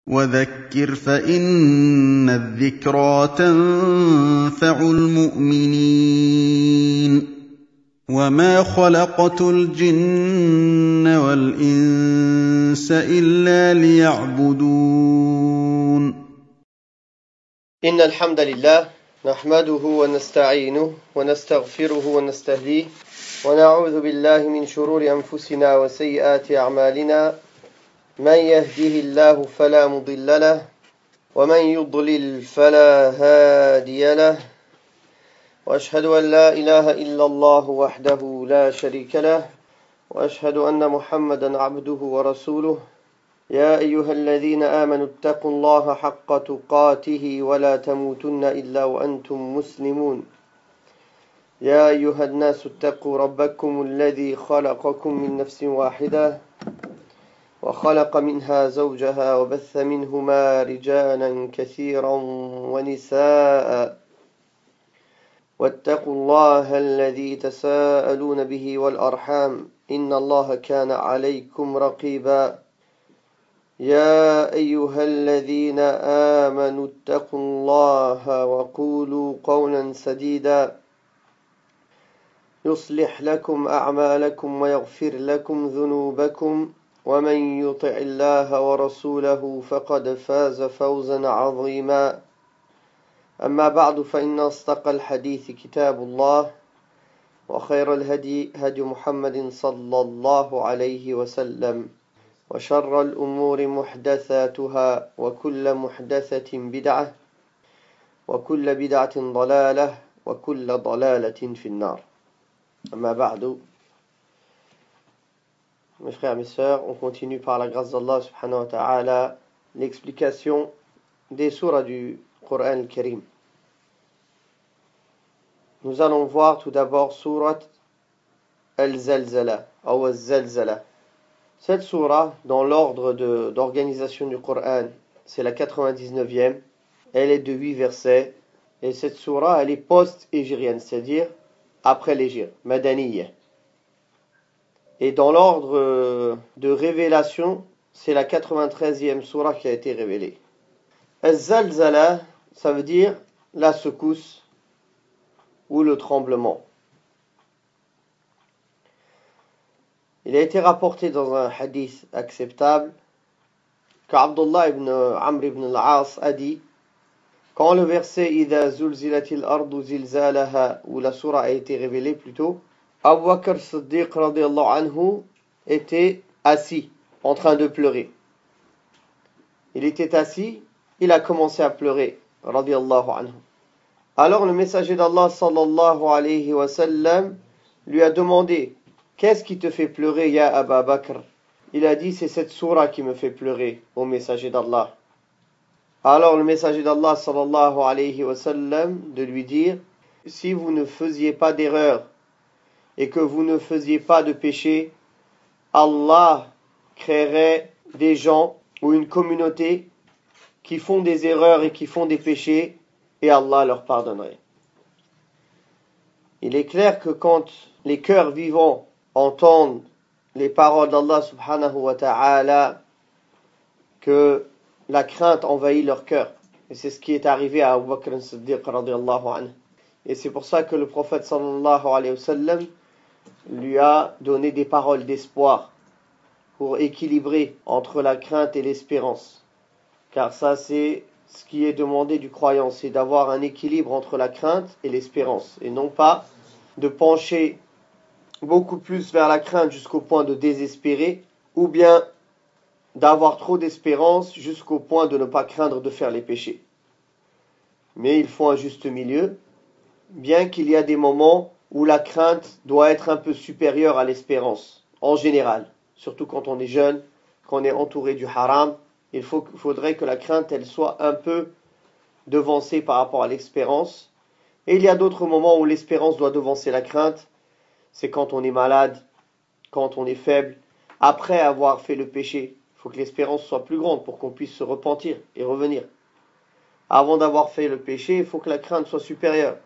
وَذَكِّرْ فَإِنَّ الذِّكْرَىٰ تَنفَعُ الْمُؤْمِنِينَ وَمَا خَلَقْتُ الْجِنَّ وَالْإِنسَ إِلَّا لِيَعْبُدُونِ إن الحمد لله نحمده ونستعينه ونستغفره ونستهديه ونعوذ بالله من شرور أنفسنا وسيئات أعمالنا من يهده الله فلا مضل له ومن يضلل فلا هادي له وأشهد أن لا إله إلا الله وحده لا شريك له وأشهد أن محمدا عبده ورسوله يا أيها الذين آمنوا اتقوا الله حق تقاته ولا تموتن إلا وأنتم مسلمون يا أيها الناس اتقوا ربكم الذي خلقكم من نفس واحدة وخلق منها زوجها وبث منهما رجالا كثيرا ونساء واتقوا الله الذي تساءلون به والأرحام إن الله كان عليكم رقيبا يا أيها الذين آمنوا اتقوا الله وقولوا قولا سديدا يصلح لكم أعمالكم ويغفر لكم ذنوبكم ومن يطع الله ورسوله فقد فاز فوزا عظيما أما بعد فإن أصدق الحديث كتاب الله وخير الهدي هدي محمد صلى الله عليه وسلم وشر الأمور محدثاتها وكل محدثة بدعة وكل بدعة ضلالة وكل ضلالة في النار أما بعد. Mes frères et mes sœurs, on continue par la grâce d'Allah subhanahu wa ta'ala l'explication des surahs du Coran al-Karim. Nous allons voir tout d'abord surat al-Zalzala ou al-Zalzala. Cette surah, dans l'ordre d'organisation du Coran, c'est la 99e. Elle est de 8 versets. Et cette surah, elle est post-hégirienne, c'est-à-dire après l'hégire, madaniyya. Et dans l'ordre de révélation, c'est la 93e surah qui a été révélée. Al-Zalzala, ça veut dire la secousse ou le tremblement. Il a été rapporté dans un hadith acceptable qu'Abdullah ibn Amr ibn al-As a dit, quand le verset Idha zulzilatil ardu zilzalaha, où la surah a été révélée plutôt, Abu Bakr Siddiq radiyallahu anhu était assis, en train de pleurer. Il était assis, il a commencé à pleurer, radiyallahu anhu. Alors le messager d'Allah sallallahu alayhi wa sallam lui a demandé, qu'est-ce qui te fait pleurer, ya Abu Bakr? Il a dit, c'est cette surah qui me fait pleurer, ô messager d'Allah. Alors le messager d'Allah sallallahu alayhi wa sallam de lui dire, si vous ne faisiez pas d'erreur et que vous ne faisiez pas de péché, Allah créerait des gens ou une communauté qui font des erreurs et qui font des péchés et Allah leur pardonnerait. Il est clair que quand les cœurs vivants entendent les paroles d'Allah subhanahu wa ta'ala, que la crainte envahit leur cœur. Et c'est ce qui est arrivé à Abu Bakr Siddiq radiyallahu anhu. Et c'est pour ça que le prophète sallallahu alayhi wa sallam lui a donné des paroles d'espoir pour équilibrer entre la crainte et l'espérance. Car ça, c'est ce qui est demandé du croyant, c'est d'avoir un équilibre entre la crainte et l'espérance. Et non pas de pencher beaucoup plus vers la crainte jusqu'au point de désespérer, ou bien d'avoir trop d'espérance jusqu'au point de ne pas craindre de faire les péchés. Mais il faut un juste milieu, bien qu'il y a des moments où la crainte doit être un peu supérieure à l'espérance, en général. Surtout quand on est jeune, quand on est entouré du haram, il faudrait que la crainte elle soit un peu devancée par rapport à l'espérance. Et il y a d'autres moments où l'espérance doit devancer la crainte. C'est quand on est malade, quand on est faible. Après avoir fait le péché, il faut que l'espérance soit plus grande pour qu'on puisse se repentir et revenir. Avant d'avoir fait le péché, il faut que la crainte soit supérieure.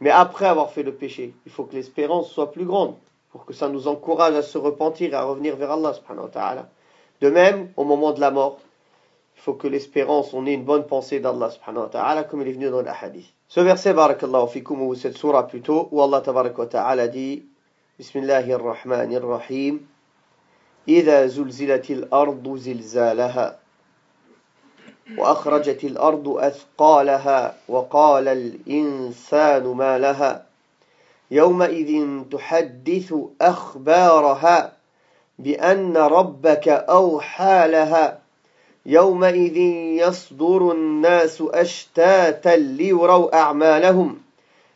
Mais après avoir fait le péché, il faut que l'espérance soit plus grande pour que ça nous encourage à se repentir et à revenir vers Allah subhanahu wa ta'ala. De même, au moment de la mort, il faut que l'espérance, on ait une bonne pensée d'Allah subhanahu wa ta'ala, comme il est venu dans les hadiths. Ce verset, barakallahu fikum, ou cette surah plutôt, où Allah tabarak wa ta'ala dit, Bismillahir Rahmanir Rahim, إذا زلزلت الأرض زلزالها وأخرجت الأرض أثقالها وقال الإنسان ما لها يومئذ تحدث أخبارها بأن ربك أوحى لها يومئذ يصدر الناس أشتاتا ليروا أعمالهم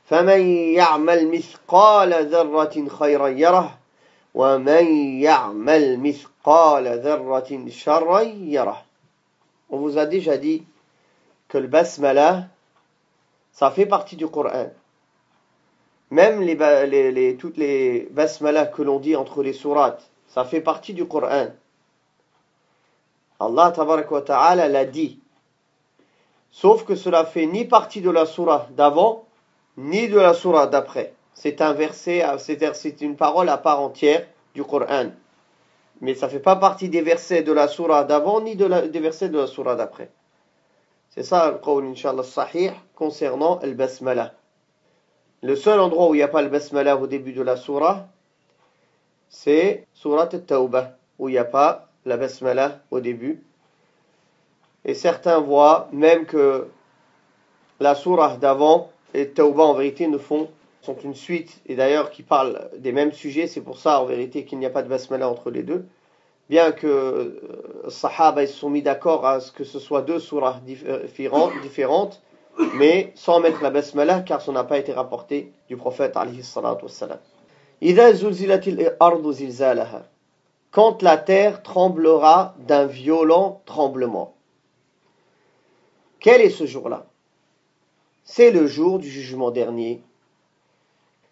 فمن يعمل مثقال ذرة خيرا يره ومن يعمل مثقال ذرة شرا يره. On vous a déjà dit que le basmala, ça fait partie du Coran. Même toutes les basmalas que l'on dit entre les sourates, ça fait partie du Coran. Allah tabarak wa ta'ala l'a dit. Sauf que cela fait ni partie de la sourate d'avant, ni de la sourate d'après. C'est un verset, c'est une parole à part entière du Coran. Mais ça ne fait pas partie des versets de la sourate d'avant, ni des versets de la sourate d'après. C'est ça le qawl, inshallah, sahih, concernant le basmala. Le seul endroit où il n'y a pas le basmala au début de la sourate, c'est sourate al-Tawbah, où il n'y a pas la basmala au début. Et certains voient même que la sourate d'avant et Tawbah en vérité sont une suite, et d'ailleurs qui parlent des mêmes sujets. C'est pour ça en vérité qu'il n'y a pas de basmala entre les deux. Bien que Sahaba ils se sont mis d'accord à ce que ce soit deux sourates différentes, mais sans mettre la basmala, car ça n'a pas été rapporté du prophète alayhi salatu wassalam. Idha zulzilatil ardu zilzalaha. Quand la terre tremblera d'un violent tremblement. Quel est ce jour-là? C'est le jour du jugement dernier.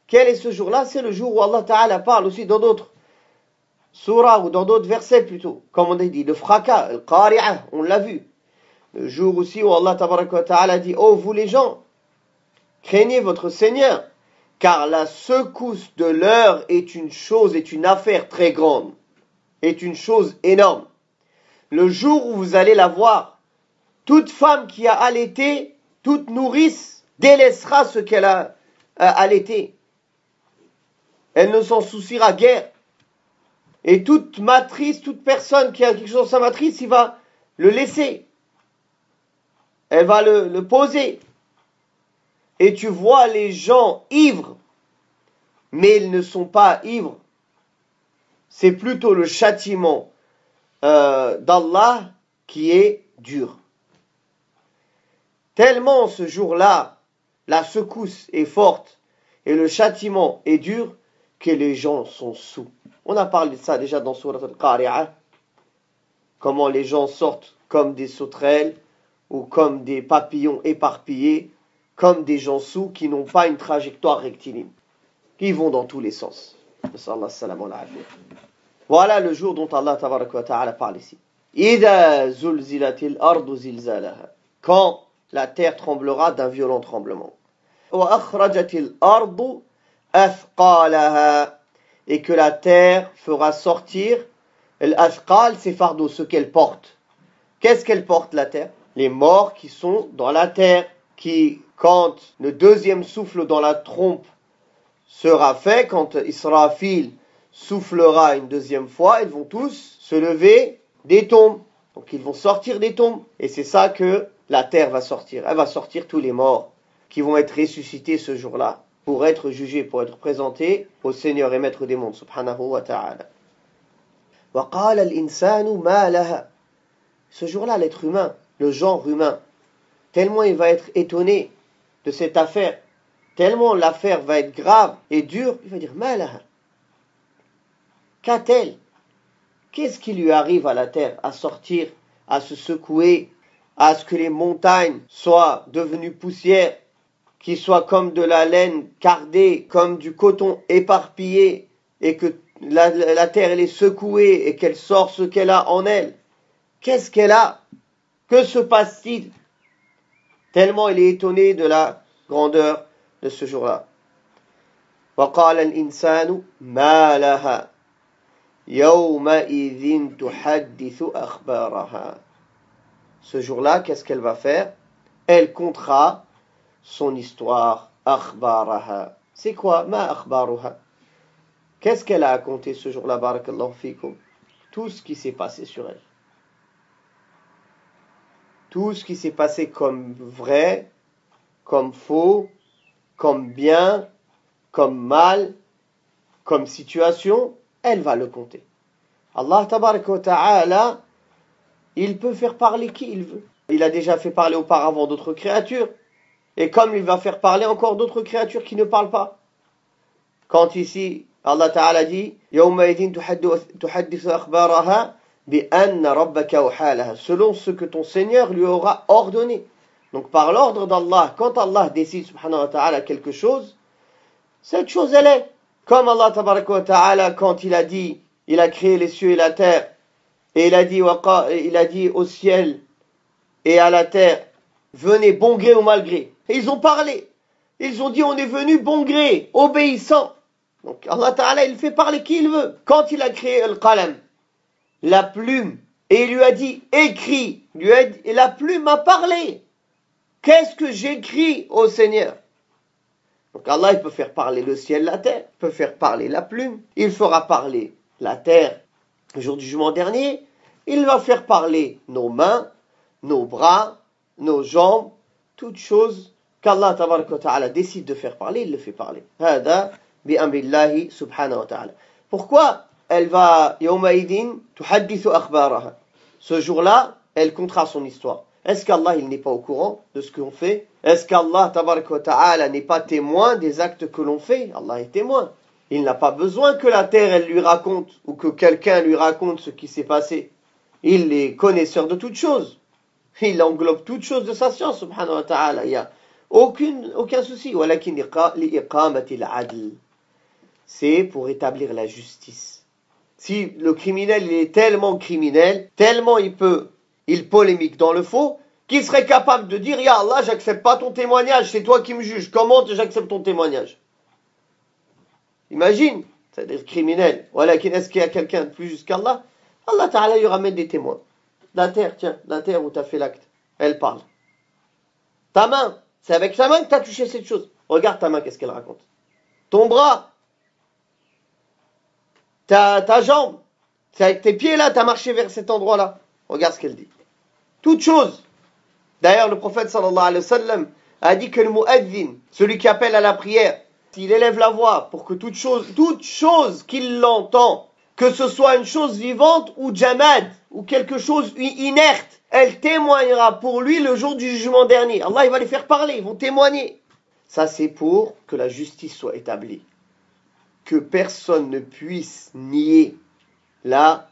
Quel est ce jour-là? C'est le jour où Allah Ta'ala parle aussi dans d'autres surahs ou dans d'autres versets plutôt. Comme on a dit, le fracas, le qari'ah, on l'a vu. Le jour aussi où Allah Ta'ala dit, oh vous les gens, craignez votre Seigneur, car la secousse de l'heure est une affaire très grande, est une chose énorme. Le jour où vous allez la voir, toute femme qui a allaité, toute nourrice, délaissera ce qu'elle a allaité. Elle ne s'en souciera guère. Et toute matrice, toute personne qui a quelque chose dans sa matrice, il va le laisser. Elle va le poser. Et tu vois les gens ivres, mais ils ne sont pas ivres. C'est plutôt le châtiment d'Allah qui est dur. Tellement ce jour-là, la secousse est forte et le châtiment est dur que les gens sont saouls. On a parlé de ça déjà dans Surat al-Qari'ah. Comment les gens sortent comme des sauterelles ou comme des papillons éparpillés, comme des gens saouls qui n'ont pas une trajectoire rectiligne, qui vont dans tous les sens. Voilà le jour dont Allah tabarak wa ta'ala parle ici. Idha zulzilatil ardu zilzalaha. Quand la terre tremblera d'un violent tremblement. Et que la terre fera sortir. L'afqal, c'est fardeau, ce qu'elle porte. Qu'est-ce qu'elle porte, la terre? Les morts qui sont dans la terre, qui, quand le deuxième souffle dans la trompe sera fait, quand Israfil soufflera une deuxième fois, ils vont tous se lever des tombes. Donc ils vont sortir des tombes. Et c'est ça que la terre va sortir. Elle va sortir tous les morts qui vont être ressuscités ce jour-là pour être jugés, pour être présentés au Seigneur et Maître des mondes, subhanahu wa ta'ala. Wa qala al-insanu ma laha. Ce jour-là, l'être humain, le genre humain, tellement il va être étonné de cette affaire, tellement l'affaire va être grave et dure, il va dire ma laha. Qu'a-t-elle? Qu'est-ce qui lui arrive à la terre, à sortir, à se secouer, à ce que les montagnes soient devenues poussière, qu'ils soient comme de la laine cardée, comme du coton éparpillé, et que la terre elle est secouée et qu'elle sort ce qu'elle a en elle? Qu'est-ce qu'elle a? Que se passe-t-il? Tellement il est étonné de la grandeur de ce jour-là. وَقَالَ الْإِنسَانُ مَا لَهَا يَوْمَئِذٍ تُحَدِّثُ أَخْبَارَهَا. ce jour-là, qu'est-ce qu'elle va faire? Elle comptera son histoire. Akhbaraha. C'est quoi? Ma akhbaruha. Qu'est-ce qu'elle a à compter ce jour-là, barakallahu fikum? Tout ce qui s'est passé sur elle. Tout ce qui s'est passé comme vrai, comme faux, comme bien, comme mal, comme situation, elle va le compter. Allah tabaraka wa ta'ala, il peut faire parler qui il veut. Il a déjà fait parler auparavant d'autres créatures. Et comme il va faire parler encore d'autres créatures qui ne parlent pas. Quand ici, Allah Ta'ala dit يَوْمَئِذٍ تُحَدِّثُ أَخْبَارَهَا بِأَنَّ رَبَّكَ أَوْحَالَهَا, selon ce que ton Seigneur lui aura ordonné. Donc par l'ordre d'Allah, quand Allah décide subhanahu wa ta'ala quelque chose, cette chose elle est. Comme Allah tabaraka wa ta'ala, quand il a dit, il a créé les cieux et la terre, et il a dit au ciel et à la terre, venez bon gré ou mal gré. Et ils ont parlé. Ils ont dit, on est venu bon gré, obéissant. Donc Allah Ta'ala, il fait parler qui il veut. Quand il a créé le qalam, la plume, et il lui a dit, écris, et la plume a parlé. Qu'est-ce que j'écris au Seigneur? Donc Allah, il peut faire parler le ciel, la terre, il peut faire parler la plume, il fera parler la terre le jour du jugement dernier, il va faire parler nos mains, nos bras, nos jambes, toutes choses qu'Allah tabaraka wa ta'ala décide de faire parler, il le fait parler. Hada bi amrillahi subhanahu wa ta'ala. Pourquoi elle va yawmaidin tuhaddithu akhbaraha? Ce jour-là, elle comptera son histoire. Est-ce qu'Allah il n'est pas au courant de ce qu'on fait? Est-ce qu'Allah tabaraka wa ta'ala n'est pas témoin des actes que l'on fait? Allah est témoin. Il n'a pas besoin que la terre elle lui raconte ou que quelqu'un lui raconte ce qui s'est passé. Il est connaisseur de toutes choses. Il englobe toutes choses de sa science, subhanahu wa ta'ala. Il n'y a aucun souci. C'est pour établir la justice. Si le criminel il est tellement criminel, tellement il polémique dans le faux, qu'il serait capable de dire, Ya Allah, j'accepte pas ton témoignage, c'est toi qui me juges. Comment j'accepte ton témoignage? Imagine, c'est-à-dire criminel. Est-ce qu'il y a quelqu'un de plus juste qu'Allah? Allah Ta'ala lui ramène des témoins. La terre, tiens, la terre où tu as fait l'acte, elle parle. Ta main, c'est avec ta main que tu as touché cette chose. Regarde ta main, qu'est-ce qu'elle raconte. Ton bras, ta jambe, c'est avec tes pieds là, tu as marché vers cet endroit-là. Regarde ce qu'elle dit. Toute chose. D'ailleurs, le prophète sallallahu alayhi wa sallam a dit que le mu'adhin, celui qui appelle à la prière, s'il élève la voix pour que toute chose qu'il l'entend, que ce soit une chose vivante ou jamad, ou quelque chose inerte, elle témoignera pour lui le jour du jugement dernier. Allah il va les faire parler, ils vont témoigner. Ça c'est pour que la justice soit établie. Que personne ne puisse nier la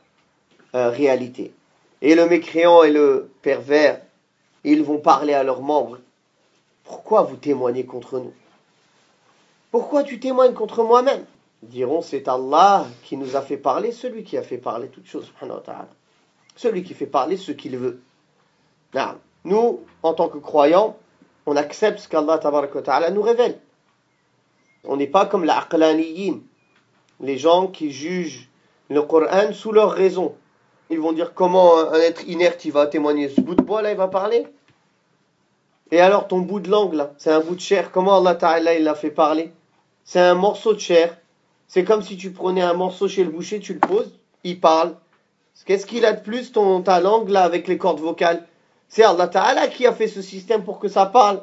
réalité. Et le mécréant et le pervers, ils vont parler à leurs membres. Pourquoi vous témoignez contre nous? Pourquoi tu témoignes contre moi-même? Ils diront, c'est Allah qui nous a fait parler, celui qui a fait parler toutes choses, subhanahu wa ta'ala. Celui qui fait parler ce qu'il veut. Nous, en tant que croyants, on accepte ce qu'Allah tabaraka wa ta'ala nous révèle. On n'est pas comme l'aqlaniyin, les gens qui jugent le Coran sous leur raison. Ils vont dire comment un être inerte il va témoigner. Ce bout de bois là il va parler. Et alors ton bout de langue là, c'est un bout de chair. Comment Allah Ta'ala il l'a fait parler? C'est un morceau de chair. C'est comme si tu prenais un morceau chez le boucher, tu le poses, il parle. Qu'est-ce qu'il a de plus ta langue là avec les cordes vocales? C'est Allah Ta'ala qui a fait ce système pour que ça parle.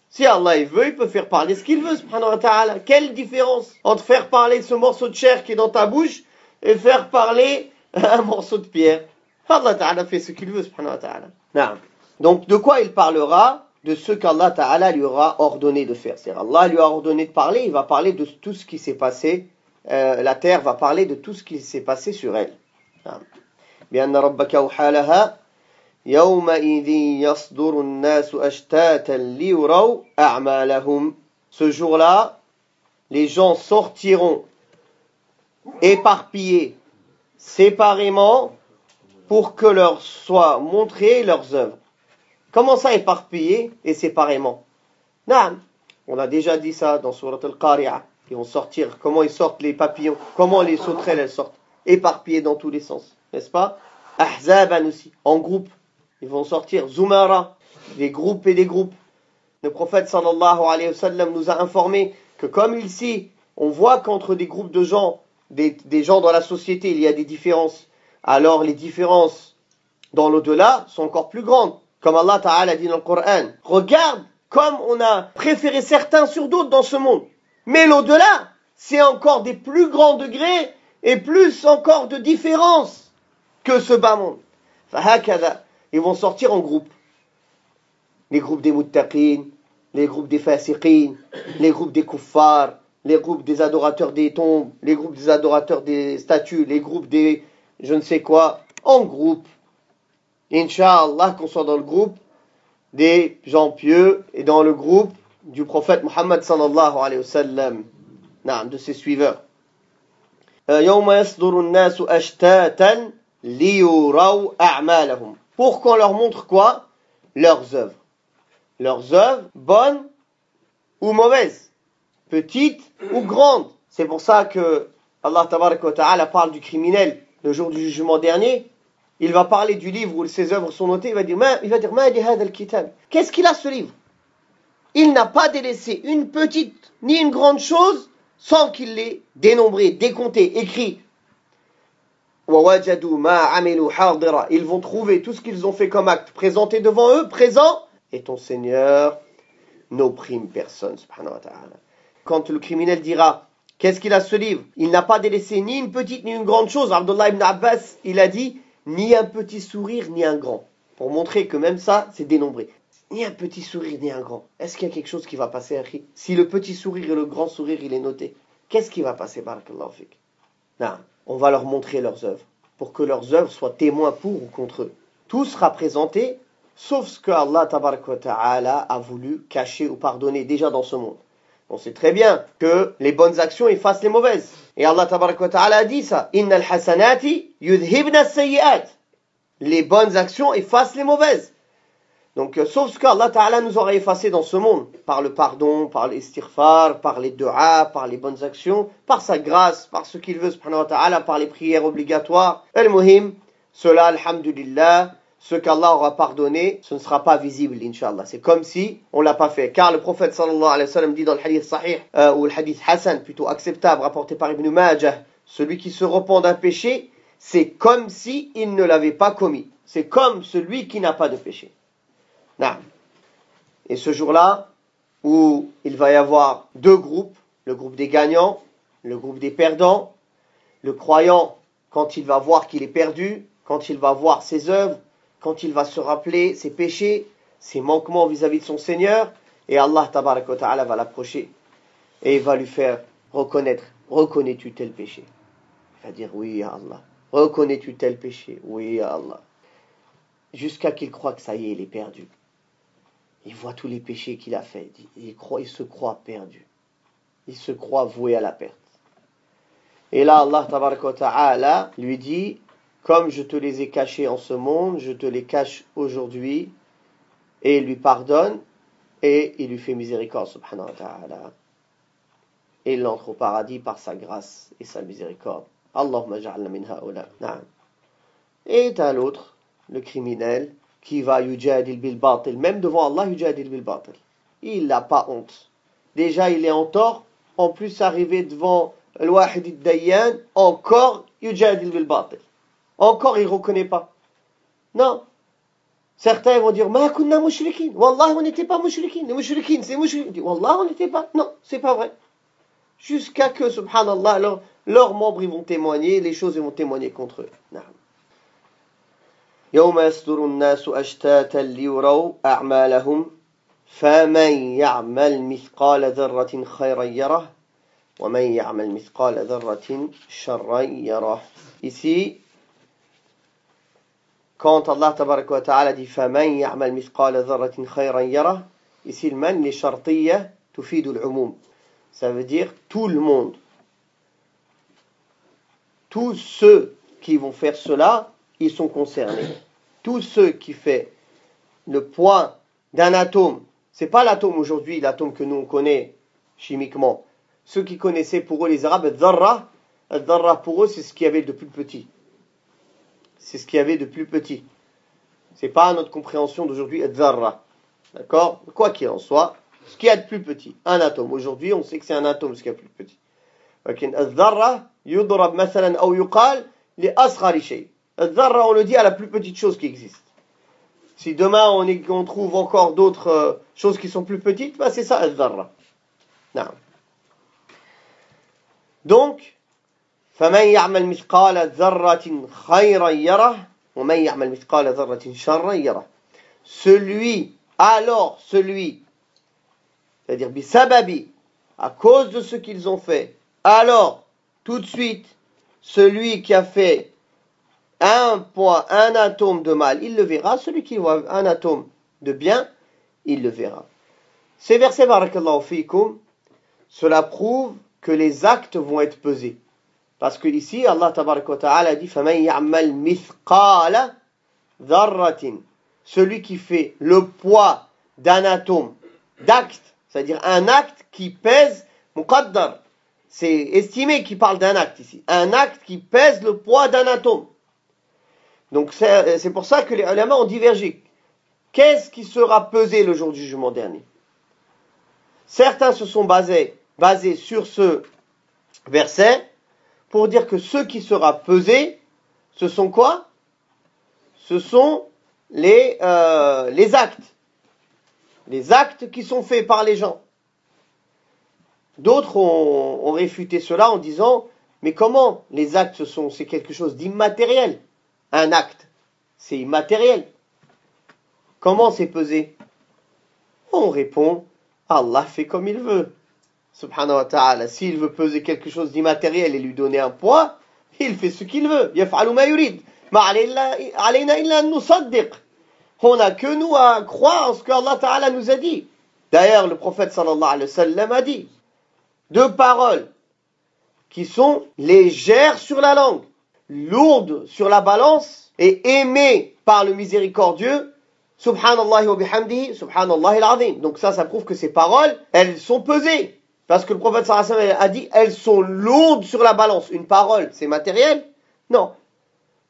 Si Allah il veut, il peut faire parler ce qu'il veut, subhanahu wa ta'ala. Quelle différence entre faire parler ce morceau de chair qui est dans ta bouche et faire parler un morceau de pierre? Allah Ta'ala fait ce qu'il veut, subhanahu wa ta'ala. Donc de quoi il parlera? De ce qu'Allah Ta'ala lui aura ordonné de faire. C'est-à-dire Allah lui a ordonné de parler, il va parler de tout ce qui s'est passé. La terre va parler de tout ce qui s'est passé sur elle. بأن ربك أوحى لها يومئذ يصدر الناس أشتاتا ليروا أعمالهم. Ce jour-là, les gens sortiront éparpillés, séparément, pour que leur soient montrées leurs œuvres. Comment ça éparpillés et séparément? On a déjà dit ça dans Surat Al-Qari'ah. Ils vont sortir, comment ils sortent les papillons, comment les sauterelles elles sortent, éparpillées dans tous les sens, n'est-ce pas? Ahzaban aussi, en groupe. Ils vont sortir zumara, des groupes et des groupes. Le prophète sallallahu alayhi wa sallam nous a informé que comme ici, on voit qu'entre des groupes de gens, des gens dans la société, il y a des différences, alors les différences dans l'au-delà sont encore plus grandes. Comme Allah Ta'ala dit dans le Coran, regarde comme on a préféré certains sur d'autres dans ce monde. Mais l'au-delà, c'est encore des plus grands degrés et plus encore de différences que ce bas monde. Fahakada, ils vont sortir en groupe. Les groupes des muttaqin, les groupes des fasiqin, les groupes des kuffars, les groupes des adorateurs des tombes, les groupes des adorateurs des statues, les groupes des je ne sais quoi, en groupe. Inch'Allah, qu'on soit dans le groupe des gens pieux et dans le groupe du prophète Muhammad sallallahu alayhi wa sallam, de ses suiveurs. يوم يصدر الناس أشتاتا ليروا أعمالهم. Pour qu'on leur montre quoi? Leurs œuvres. Leurs œuvres, bonnes ou mauvaises, petites ou grandes. C'est pour ça que Allah tabaraka wa ta'ala parle du criminel le jour du jugement dernier. Il va parler du livre où ses œuvres sont notées. Il va dire qu'est-ce qu'il a ce livre? Il n'a pas délaissé une petite ni une grande chose sans qu'il l'ait dénombré, décompté, écrit. Ils vont trouver tout ce qu'ils ont fait comme acte présenté devant eux, présent, et ton Seigneur n'opprime personne, subhanahu wa ta'ala. Quand le criminel dira, qu'est-ce qu'il a ce livre? Il n'a pas délaissé ni une petite ni une grande chose. Abdullah ibn Abbas, il a dit, ni un petit sourire, ni un grand. Pour montrer que même ça, c'est dénombré. Ni un petit sourire, ni un grand. Est-ce qu'il y a quelque chose qui va passer, Akhi? Si le petit sourire et le grand sourire, il est noté, qu'est-ce qui va passer, barakallahu fik? Non, on va leur montrer leurs œuvres, pour que leurs œuvres soient témoins pour ou contre eux. Tout sera présenté, sauf ce que Allah tabaraka wa ta'ala a voulu cacher ou pardonner déjà dans ce monde. On sait très bien que les bonnes actions effacent les mauvaises. Et Allah tabaraka wa ta'ala a dit ça. Innal hasanati yudhibna as-sayyi'at. Les bonnes actions effacent les mauvaises. Donc, sauf ce qu'Allah ta'ala nous aura effacé dans ce monde, par le pardon, par l'istighfar, par les du'a, par les bonnes actions, par sa grâce, par ce qu'il veut, subhanahu wa ta'ala, par les prières obligatoires. Al-Muhim, cela, alhamdulillah, ce qu'Allah aura pardonné, ce ne sera pas visible, inshallah. C'est comme si on l'a pas fait. Car le prophète sallallahu alayhi wa sallam dit dans le hadith sahih, ou le hadith hasan, plutôt acceptable, rapporté par Ibn Majah, celui qui se repent d'un péché, c'est comme si il ne l'avait pas commis. C'est comme celui qui n'a pas de péché. Et ce jour-là, où il va y avoir deux groupes, le groupe des gagnants, le groupe des perdants, le croyant, quand il va voir qu'il est perdu, quand il va voir ses œuvres, quand il va se rappeler ses péchés, ses manquements vis-à-vis de son Seigneur, et Allah tabaraka wa ta'ala va l'approcher et il va lui faire reconnaître, reconnais-tu tel péché? Il va dire oui ya Allah. Reconnais-tu tel péché? Oui ya Allah. Jusqu'à qu'il croit que ça y est, il est perdu. Il voit tous les péchés qu'il a faits. Il se croit perdu. Il se croit voué à la perte. Et là, Allah tabaraka wa ta'ala lui dit, comme je te les ai cachés en ce monde, je te les cache aujourd'hui, et il lui pardonne, et il lui fait miséricorde, subhanahu wa ta'ala. Et il entre au paradis par sa grâce et sa miséricorde. Allahumma ja'alna min ha'ula. Na'am. Et t'as l'autre, le criminel, qui va yujadil bil batil, même devant Allah yujadil bil batil. Il n'a pas honte. Déjà il est en tort, en plus arrivé devant al-wahid ad-dayyan, encore yujadil bil batil. Encore il ne reconnaît pas. Non. Certains vont dire ma kunna mushrikin. Wallah on n'était pas mushrikin. Les mushrikin c'est mushrikin. Wallah on n'était pas. Non, c'est pas vrai. Jusqu'à que subhanallah leurs membres ils vont témoigner, les choses ils vont témoigner contre eux. Naam. يوم يصدر الناس أشتاتا ليروا أعمالهم فمن يعمل مثقال ذرة خيرا يره ومن يعمل مثقال ذرة شرا يره. Ici, quand Allah tabaraka wa ta'ala dit فمن يعمل مثقال ذرة خيرا يره, ici le man les shartiyya تفيد العموم. Ça veut dire tout le monde. Tous ceux qui vont faire cela, ils sont concernés. Tous ceux qui font le poids d'un atome, c'est pas l'atome aujourd'hui, l'atome que nous on connaît chimiquement. Ceux qui connaissaient pour eux les Arabes, al-dharra pour eux c'est ce qu'il y avait de plus petit. C'est ce qu'il y avait de plus petit. C'est pas notre compréhension d'aujourd'hui, ad-dharra. D'accord? Quoi qu'il en soit, ce qu'il y a de plus petit, un atome. Aujourd'hui, on sait que c'est un atome, ce qu'il y a de plus petit. لكن الذرة يضرب مثلا أو يقال لأصغر شيء. الذرة, on le dit à la plus petite chose qui existe. Si demain on trouve encore d'autres choses qui sont plus petites, bah c'est ça الذرة. Non. Donc, فمن يعمل مثقال ذرة خيرا يره ومن يعمل مثقال ذرة شرا يره. Celui, c'est-à-dire bisababi, à cause de ce qu'ils ont fait, alors, tout de suite, celui qui a fait un atome de mal, il le verra. Celui qui voit un atome de bien, il le verra. Ces versets, barakallahu fikum, cela prouve que les actes vont être pesés. Parce que ici, Allah tabaraka wa ta'ala dit فَمَنْ يَعْمَلْ مِثْقَالَ ذَرَّةٍ. Celui qui fait le poids d'un atome, d'acte, c'est-à-dire un acte qui pèse, muqaddar. C'est estimé qu'il parle d'un acte ici. Un acte qui pèse le poids d'un atome. Donc c'est pour ça que les ulama ont divergé. Qu'est-ce qui sera pesé le jour du jugement dernier? Certains se sont basés sur ce verset pour dire que ce qui sera pesé, ce sont quoi? Ce sont les actes. Les actes qui sont faits par les gens. D'autres ont réfuté cela en disant, mais comment les actes c'est quelque chose d'immatériel. Un acte, c'est immatériel. Comment c'est pesé? On répond, Allah fait comme il veut. Subhanahu wa ta'ala, s'il veut peser quelque chose d'immatériel et lui donner un poids, il fait ce qu'il veut. Yaf'alu ma yurid. Ma alayna illa an nusaddiq. On n'a que nous à croire en ce qu'Allah ta'ala nous a dit. D'ailleurs, le prophète sallallahu alayhi wa sallam a dit, deux paroles qui sont légères sur la langue, lourdes sur la balance et aimées par le miséricordieux, subhanallah wa bihamdihi, subhanallah al-azim. Donc ça prouve que ces paroles, elles sont pesées. Parce que le prophète sallallahu alayhi wa sallam a dit, elles sont lourdes sur la balance. Une parole, c'est matériel? Non.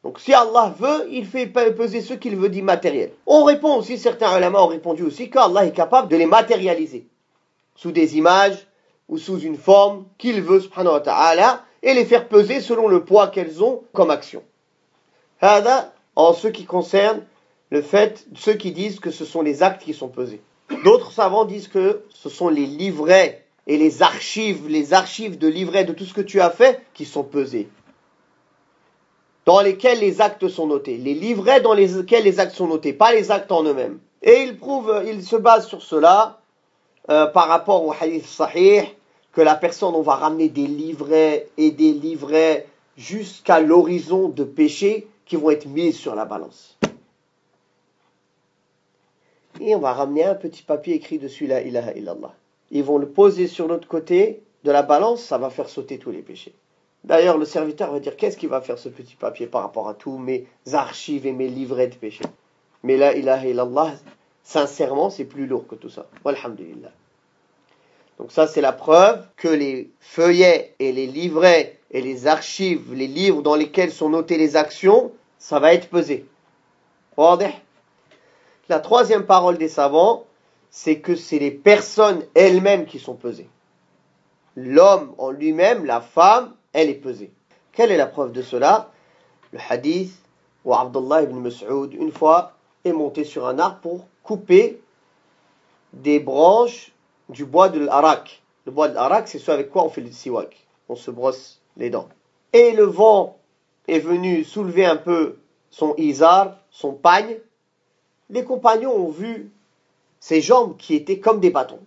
Donc si Allah veut, il fait peser ce qu'il veut d'immatériel. On répond aussi, certains ulama ont répondu aussi qu'Allah est capable de les matérialiser sous des images ou sous une forme qu'il veut, subhanahu wa ta'ala, et les faire peser selon le poids qu'elles ont comme action. Hada, en ce qui concerne le fait, ceux qui disent que ce sont les actes qui sont pesés. D'autres savants disent que ce sont les livrets et les archives de livrets de tout ce que tu as fait qui sont pesés. Dans lesquels les actes sont notés. Les livrets dans lesquels les actes sont notés, pas les actes en eux-mêmes. Et il se base sur cela par rapport au hadith sahih, que la personne, on va ramener des livrets et des livrets jusqu'à l'horizon de péchés qui vont être mis sur la balance. Et on va ramener un petit papier écrit dessus la ilaha illallah. Ils vont le poser sur l'autre côté de la balance, ça va faire sauter tous les péchés. D'ailleurs, le serviteur va dire, qu'est-ce qui va faire ce petit papier par rapport à tous mes archives et mes livrets de péchés? Mais la ilaha illallah, sincèrement, c'est plus lourd que tout ça. Walhamdulillah. Donc ça, c'est la preuve que les feuillets et les livrets et les archives, les livres dans lesquels sont notées les actions, ça va être pesé. La troisième parole des savants, c'est que c'est les personnes elles-mêmes qui sont pesées. L'homme en lui-même, la femme, elle est pesée. Quelle est la preuve de cela? Le hadith où Abdullah ibn Mas'ud, une fois, est monté sur un arbre pour couper des branches du bois de l'arak. Le bois de l'arak, c'est ce avec quoi on fait le siwak. On se brosse les dents. Et le vent est venu soulever un peu son izar, son pagne. Les compagnons ont vu ses jambes qui étaient comme des bâtons.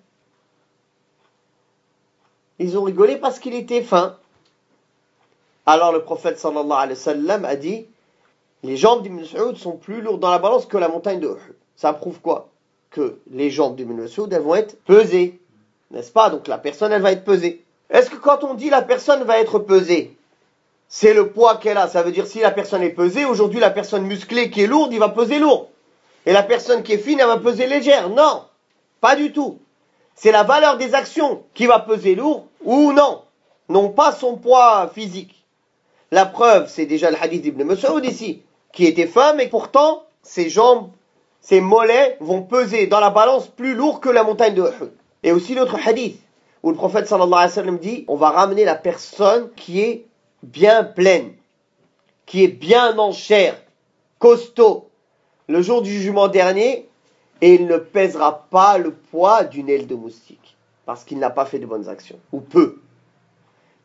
Ils ont rigolé parce qu'il était fin. Alors le prophète sallallahu alayhi wa sallam a dit, les jambes d'Ibn Mas'ud sont plus lourdes dans la balance que la montagne de Uhud. Ça prouve quoi? Que les jambes d'Ibn Mas'ud, elles vont être pesées. N'est-ce pas? Donc la personne, elle va être pesée. Est-ce que quand on dit la personne va être pesée, c'est le poids qu'elle a? Ça veut dire si la personne est pesée, aujourd'hui la personne musclée qui est lourde, il va peser lourd. Et la personne qui est fine, elle va peser légère. Non, pas du tout. C'est la valeur des actions qui va peser lourd ou non. Non pas son poids physique. La preuve, c'est déjà le hadith d'Ibn Mas'ud ici, qui était femme et pourtant, ses jambes, ses mollets vont peser dans la balance plus lourd que la montagne de Uhud. Et aussi l'autre hadith, où le prophète sallallahu alayhi wa sallam dit, on va ramener la personne qui est bien pleine, qui est bien en chair, costaud, le jour du jugement dernier, et il ne pèsera pas le poids d'une aile de moustique, parce qu'il n'a pas fait de bonnes actions, ou peu.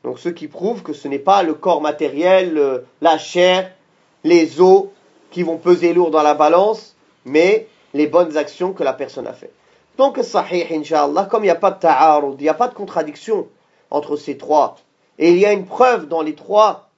Donc ce qui prouve que ce n'est pas le corps matériel, la chair, les os qui vont peser lourd dans la balance, mais les bonnes actions que la personne a faites. Donc sahih, incha'Allah, comme il n'y a pas de ta'arud, il n'y a pas de contradiction entre ces trois, et il y a une preuve dans les trois,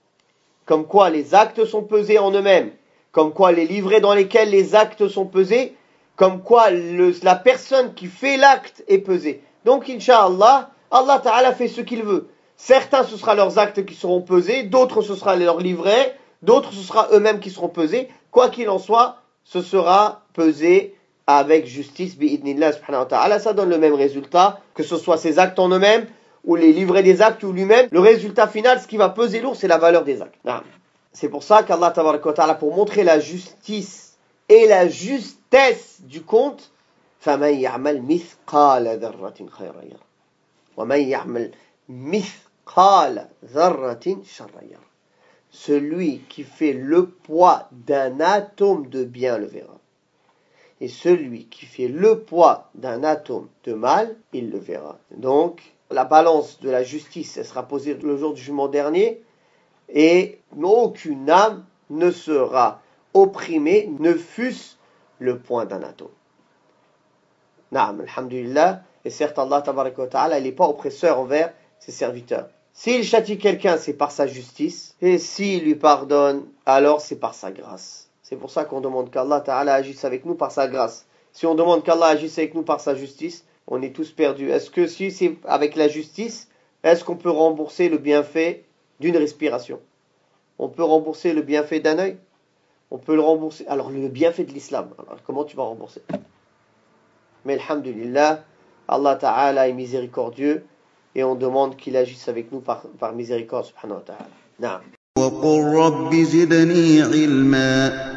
comme quoi les actes sont pesés en eux-mêmes, comme quoi les livrets dans lesquels les actes sont pesés, comme quoi la personne qui fait l'acte est pesée. Donc, incha'Allah, Allah Ta'ala fait ce qu'il veut. Certains, ce sera leurs actes qui seront pesés, d'autres, ce sera leurs livrets, d'autres, ce sera eux-mêmes qui seront pesés. Quoi qu'il en soit, ce sera pesé avec justice, bi'idnillah subhanahu wa ta'ala. Ça donne le même résultat, que ce soit ses actes en eux-mêmes, ou les livrets des actes, ou lui-même. Le résultat final, ce qui va peser lourd, c'est la valeur des actes. C'est pour ça qu'Allah Ta'ala, pour montrer la justice et la justesse du compte, فَمَنْ يَعْمَلْ مِثْقَالَ ذَرَّةٍ خَيْرًا يَرَهُ وَمَنْ يَعْمَلْ مِثْقَالَ ذَرَّةٍ شَرًّا يَرَهُ. Celui qui fait le poids d'un atome de bien le verra. Et celui qui fait le poids d'un atome de mal, il le verra. Donc, la balance de la justice, elle sera posée le jour du jugement dernier, et aucune âme ne sera opprimée, ne fût-ce le point d'un atome. Naam, alhamdulillah. Et certes, Allah tabaraka wa ta'ala, il n'est pas oppresseur envers ses serviteurs. S'il châtie quelqu'un, c'est par sa justice. Et s'il lui pardonne, alors c'est par sa grâce. C'est pour ça qu'on demande qu'Allah Ta'ala agisse avec nous par sa grâce. Si on demande qu'Allah agisse avec nous par sa justice, on est tous perdus. Est-ce que si c'est avec la justice, est-ce qu'on peut rembourser le bienfait d'une respiration? On peut rembourser le bienfait d'un œil? On peut le rembourser. Alors le bienfait de l'islam, alors comment tu vas rembourser? Mais alhamdulillah, Allah Ta'ala est miséricordieux et on demande qu'il agisse avec nous par miséricorde subhanahu wa ta'ala. Naam. وَقُلْ رَبِّ زِدْنِي عِلْمًا